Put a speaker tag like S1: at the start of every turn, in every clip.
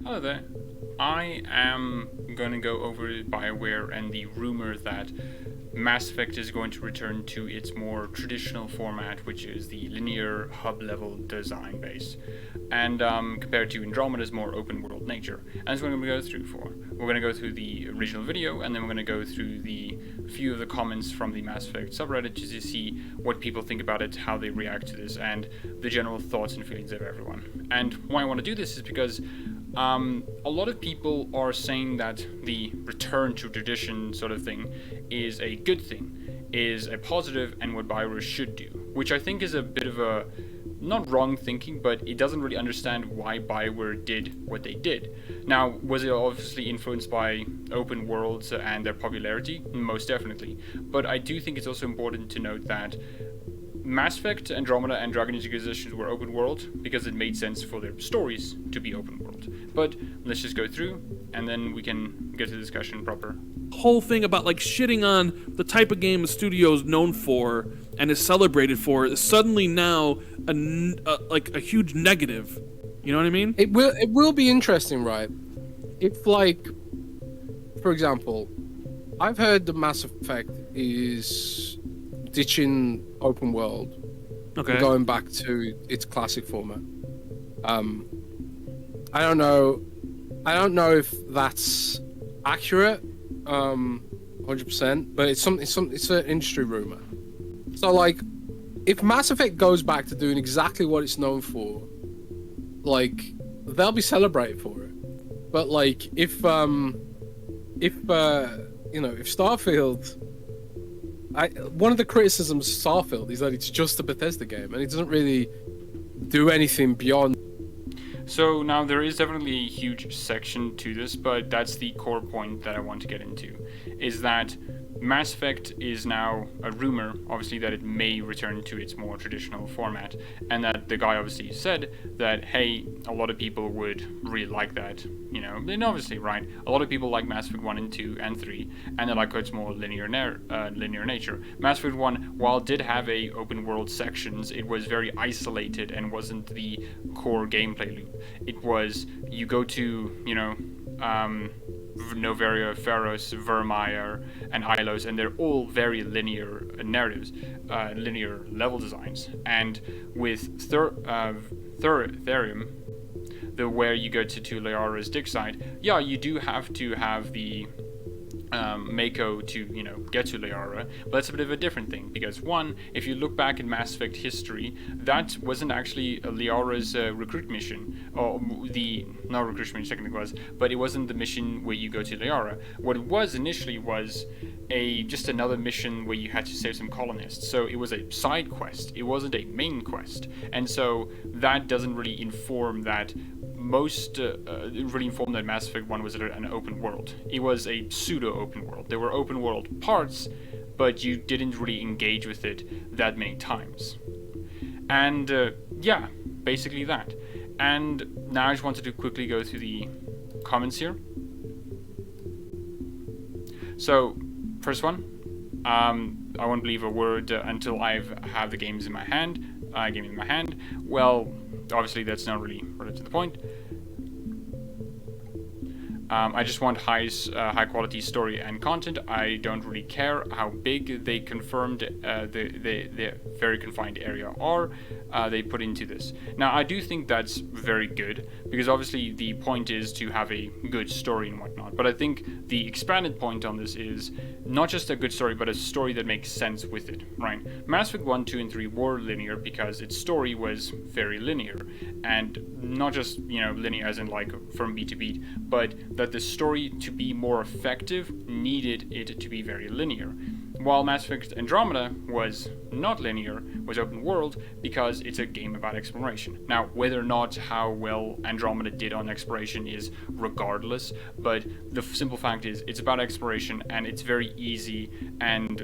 S1: Hello there. I am going to go over Bioware and the rumor that Mass Effect is going to return to its more traditional format, which is the linear hub level design base, and compared to Andromeda's more open world nature. And that's what I'm going to go through for. We're going to go through the original video, and then we're going to go through the few of the comments from the Mass Effect subreddit just to see what people think about it, how they react to this, and the general thoughts and feelings of everyone. And why I want to do this is because a lot of people are saying that the return to tradition sort of thing is a good thing, is a positive, and what Bioware should do, which I think is a bit of a not wrong thinking, but it doesn't really understand why Bioware did what they did. Now, was it obviously influenced by open worlds and their popularity? Most definitely. But I do think it's also important to note that Mass Effect, Andromeda, and Dragon Age Inquisition were open world because it made sense for their stories to be open world. But let's just go through, and then we can get to the discussion proper.
S2: Whole thing about like shitting on the type of game a studio is known for and is celebrated for is suddenly now like a huge negative. You know what I mean?
S3: It will be interesting, right? If, like, for example, I've heard that Mass Effect is ditching open world,
S2: Okay.
S3: and going back to its classic format. I don't know if that's accurate, 100%, but it's an industry rumor. So, like, if Mass Effect goes back to doing exactly what it's known for, like, they'll be celebrated for it. But, like, if Starfield, one of the criticisms of Starfield is that it's just a Bethesda game and it doesn't really do anything beyond.
S1: So now there is definitely a huge section to this, but that's the core point that I want to get into, is that Mass Effect is now a rumor, obviously, that it may return to its more traditional format, and that the guy obviously said that, hey, a lot of people would really like that, you know, and obviously, right, a lot of people like Mass Effect 1 and 2 and 3, and they like its more linear nature. Mass Effect 1, while it did have a open world sections, it was very isolated and wasn't the core gameplay loop. It was, you go to, you know, Noveria, Pharos, Vermeer, and Ilos, and they're all very linear narratives, linear level designs. And with Therium, where you go to Liara's dig site, yeah, you do have to have the Mako to, you know, get to Liara, but that's a bit of a different thing, because one, if you look back in Mass Effect history, that wasn't actually Liara's recruit mission, or not recruit mission technically was, but it wasn't the mission where you go to Liara. What it was initially was just another mission where you had to save some colonists, so it was a side quest, it wasn't a main quest, and so that doesn't really inform that that Mass Effect 1 was an open world. It was a pseudo-open world. There were open world parts, but you didn't really engage with it that many times. And yeah, basically that. And now I just wanted to quickly go through the comments here. So, first one, I won't believe a word until I have the games in my hand. Well, obviously that's not really related to the point. I just want high quality story and content. I don't really care how big they confirmed the very confined area are they put into this. Now, I do think that's very good, because obviously the point is to have a good story and whatnot, but I think the expanded point on this is not just a good story, but a story that makes sense with it, right? Mass Effect 1, 2, and 3 were linear because its story was very linear, and not just, you know, linear as in like from beat to beat, but that the story to be more effective needed it to be very linear. While Mass Effect Andromeda was not linear, was open world, because it's a game about exploration. Now, whether or not how well Andromeda did on exploration is regardless, but the simple fact is it's about exploration, and it's very easy and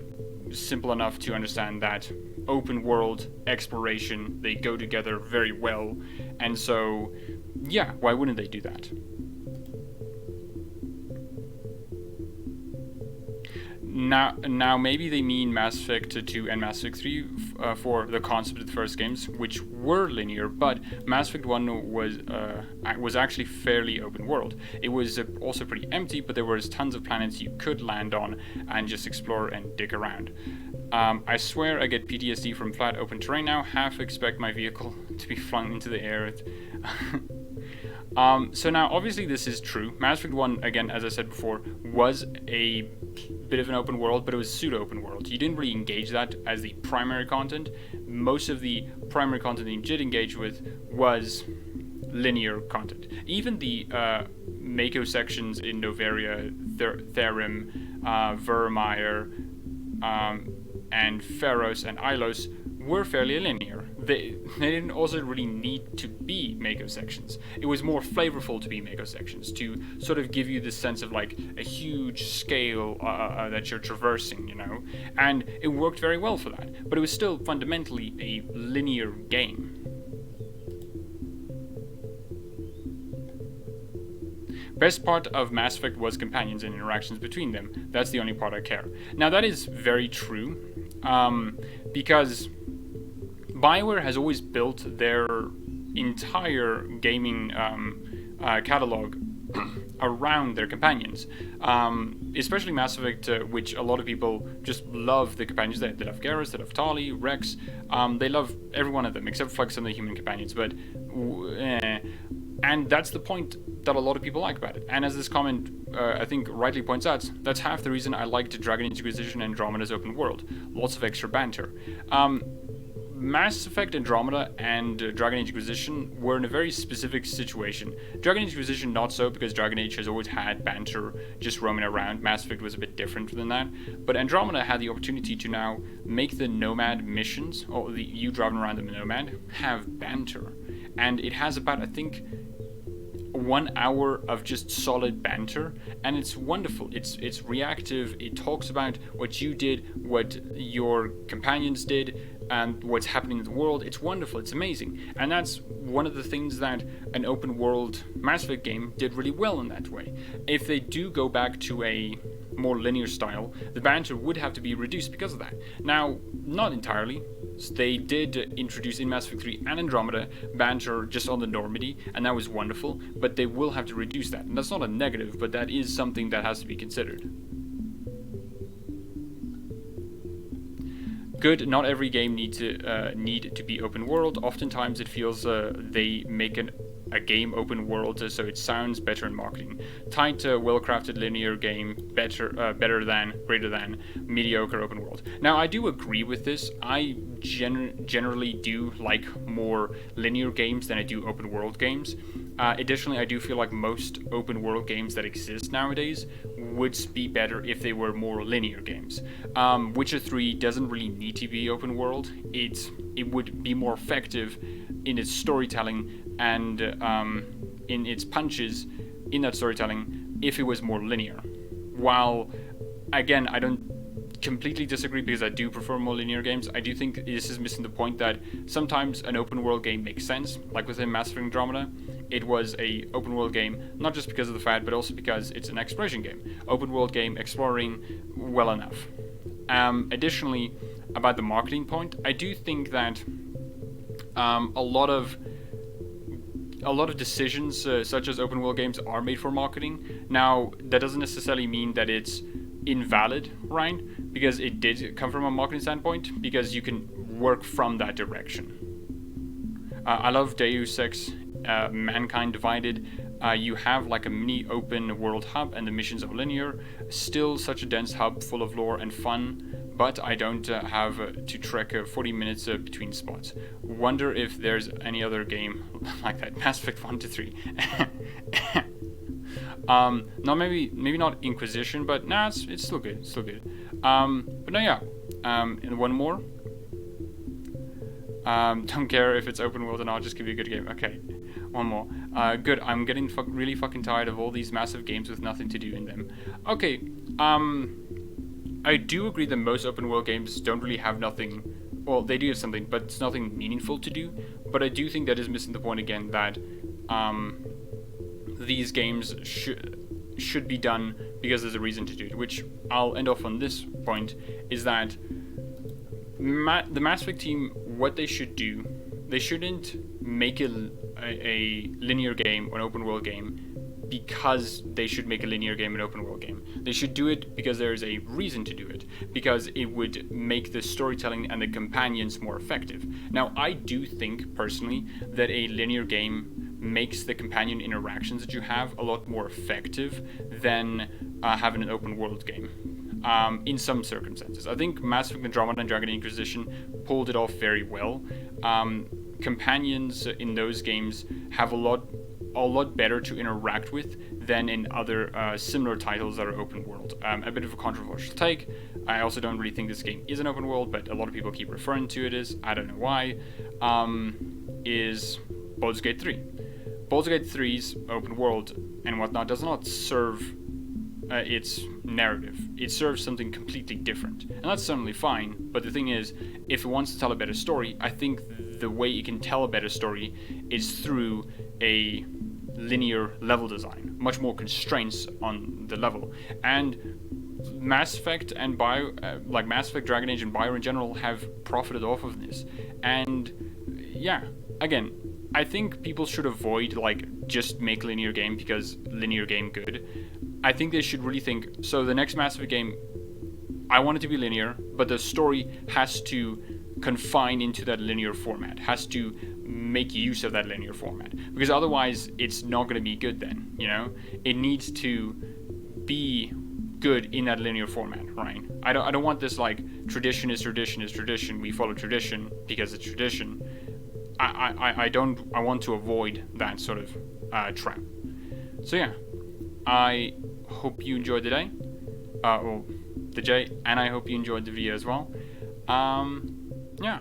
S1: simple enough to understand that open world exploration, they go together very well, and so yeah, why wouldn't they do that? Now maybe they mean Mass Effect 2 and Mass Effect 3 for the concept of the first games, which were linear, but Mass Effect 1 was actually fairly open world. It was also pretty empty, but there was tons of planets you could land on and just explore and dig around. I swear I get PTSD from flat open terrain now. Half expect my vehicle to be flung into the air. So now, obviously, this is true. Mass Effect 1, again, as I said before, was a bit of an open world, but it was pseudo-open world. You didn't really engage that as the primary content. Most of the primary content that you did engage with was linear content. Even the Mako sections in Noveria, Therim, Vermeer, and Pharos and Ilos were fairly linear. They didn't also really need to be Mako sections. It was more flavorful to be Mako sections, to sort of give you this sense of like a huge scale that you're traversing, you know? And it worked very well for that. But it was still fundamentally a linear game. Best part of Mass Effect was companions and interactions between them. That's the only part I care. Now that is very true, because Bioware has always built their entire gaming catalog around their companions, especially Mass Effect, which a lot of people just love the companions. They love Garrus, they love Tali, Rex, they love every one of them except for like some of the human companions, but and that's the point that a lot of people like about it. And as this comment, I think, rightly points out, that's half the reason I liked Dragon Age Inquisition and Andromeda's open world. Lots of extra banter. Mass Effect Andromeda and Dragon Age Inquisition were in a very specific situation. Dragon Age Inquisition not so, because Dragon Age has always had banter just roaming around. Mass Effect was a bit different than that. But Andromeda had the opportunity to now make the Nomad missions, or you driving around the Nomad, have banter. And it has about, I think, 1 hour of just solid banter, and it's wonderful. It's reactive. It talks about what you did, what your companions did, and what's happening in the world. It's wonderful. It's amazing. And that's one of the things that an open world Mass Effect game did really well in that way. If they do go back to a more linear style, the banter would have to be reduced because of that. Now, not entirely. They did introduce in Mass Effect 3 and Andromeda banter just on the Normandy, and that was wonderful, but they will have to reduce that. And that's not a negative, but that is something that has to be considered. Good, not every game need to be open world. Oftentimes it feels they make a game open world so it sounds better in marketing. Tight, well-crafted linear game, greater than mediocre open world. Now I do agree with this. I generally do like more linear games than I do open world games. Additionally, I do feel like most open world games that exist nowadays would be better if they were more linear games. Witcher 3 doesn't really need to be open world. It would be more effective in its storytelling and in its punches in that storytelling if it was more linear. While, again, I don't completely disagree because I do prefer more linear games, I do think this is missing the point that sometimes an open world game makes sense, like within Mass Effect Andromeda. It was a open world game, not just because of the fact, but also because it's an exploration game. Open world game, exploring, well enough. Additionally, about the marketing point, I do think that a lot of decisions such as open world games are made for marketing. Now, that doesn't necessarily mean that it's invalid, right? Because it did come from a marketing standpoint, because you can work from that direction. I love Deus Ex, Mankind Divided. You have like a mini open world hub and the missions are linear. Still such a dense hub full of lore and fun, but I don't have to trek 40 minutes between spots. Wonder if there's any other game like that. Mass Effect 1 to 3. No, maybe not Inquisition, but nah, it's still good. It's still good. But no, yeah. And one more. Don't care if it's open world, and I'll just give you a good game. Okay, one more. Good. I'm getting really fucking tired of all these massive games with nothing to do in them. Okay. I do agree that most open world games don't really have nothing. Well, they do have something, but it's nothing meaningful to do. But I do think that is missing the point again that these games should be done because there's a reason to do it. Which I'll end off on this point is that the Mass Effect team, what they should do, they shouldn't make a linear game or an open world game because they should make a linear game an open world game. They should do it because there is a reason to do it, because it would make the storytelling and the companions more effective. Now, I do think personally that a linear game makes the companion interactions that you have a lot more effective than having an open world game. In some circumstances, I think Mass Effect Andromeda and Dragon Inquisition pulled it off very well. Companions in those games have a lot better to interact with than in other similar titles that are open world. A bit of a controversial take. I also don't really think this game is an open world, but a lot of people keep referring to it as, I don't know why, is Baldur's Gate 3. Baldur's Gate 3's open world and whatnot does not serve its narrative. It serves something completely different. And that's certainly fine, but the thing is, if it wants to tell a better story, I think the way it can tell a better story is through a linear level design, much more constraints on the level. And Mass Effect and Mass Effect, Dragon Age, and Bioware in general have profited off of this. And yeah, again, I think people should avoid just make linear game because linear game good. I think they should really think, so the next Mass Effect game, I want it to be linear, but the story has to confine into that linear format, has to make use of that linear format, because otherwise it's not going to be good then, It needs to be good in that linear format, right? I don't want this tradition is tradition, we follow tradition because it's tradition. I want to avoid that sort of trap. So yeah, I hope you enjoyed the day, and I hope you enjoyed the video as well. Yeah,